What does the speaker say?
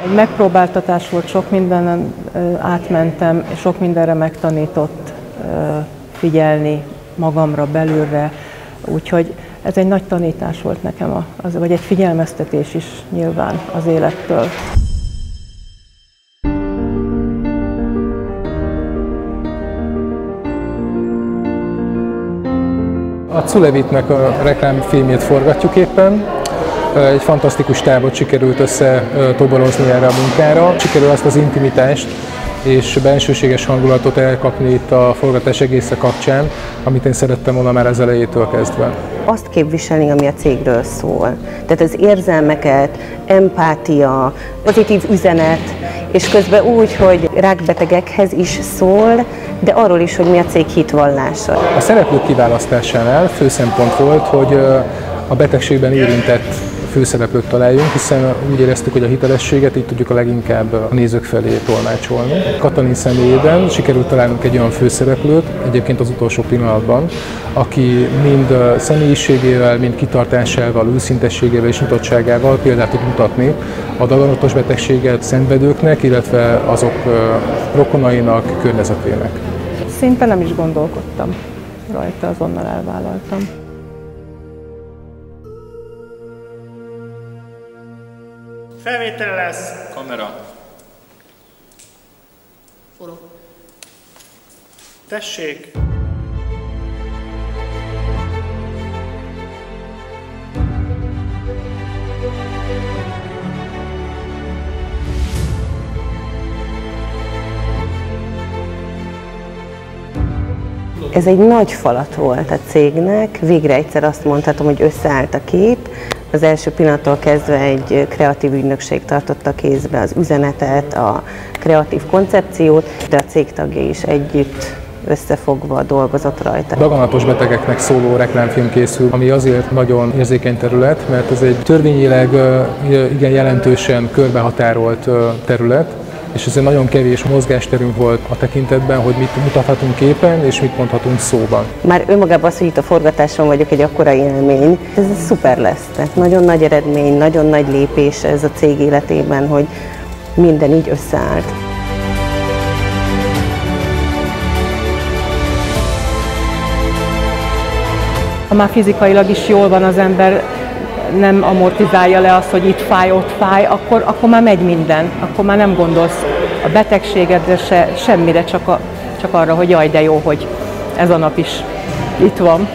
Egy megpróbáltatás volt, sok mindenen átmentem, sok mindenre megtanított figyelni magamra, belülre, úgyhogy ez egy nagy tanítás volt nekem, vagy egy figyelmeztetés is nyilván az élettől. A Culevitnek a reklámfilmjét forgatjuk éppen. Egy fantasztikus tábot sikerült összetoborozni erre a munkára. Sikerül azt az intimitást és bensőséges hangulatot elkapni itt a forgatás egésze kapcsán, amit én szerettem volna már az elejétől kezdve. Azt képviselni, ami a cégről szól. Tehát az érzelmeket, empátia, pozitív üzenet, és közben úgy, hogy rákbetegekhez is szól, de arról is, hogy mi a cég hitvallása. A szereplők kiválasztásánál fő szempont volt, hogy a betegségben érintett főszereplőt találjunk, hiszen úgy éreztük, hogy a hitelességet így tudjuk a leginkább a nézők felé tolmácsolni. Katalin személyében sikerült találnunk egy olyan főszereplőt, egyébként az utolsó pillanatban, aki mind személyiségével, mind kitartásával, őszintességével és nyitottságával példát tud mutatni a daganatos betegséget szenvedőknek, illetve azok rokonainak, környezetének. Szinte nem is gondolkodtam rajta, azonnal elvállaltam. Felvétel lesz. Kamera. Forró. Tessék. Ez egy nagy falat volt a cégnek, végre egyszer azt mondhatom, hogy összeállt a kép. Az első pillanattól kezdve egy kreatív ügynökség tartotta kézbe az üzenetet, a kreatív koncepciót, de a cégtagjai is együtt összefogva dolgozott rajta. Daganatos betegeknek szóló reklámfilm készül, ami azért nagyon érzékeny terület, mert ez egy törvényileg igen jelentősen körbehatárolt terület, és ezért nagyon kevés mozgásterünk volt a tekintetben, hogy mit mutathatunk képen, és mit mondhatunk szóban. Már önmagában az, hogy itt a forgatáson vagyok, egy akkora élmény, ez szuper lesz. Tehát nagyon nagy eredmény, nagyon nagy lépés ez a cég életében, hogy minden így összeállt. Ha már fizikailag is jól van az ember, nem amortizálja le azt, hogy itt fáj, ott fáj, akkor már megy minden, akkor már nem gondolsz a betegségedre semmire, csak arra, hogy jaj, de jó, hogy ez a nap is itt van.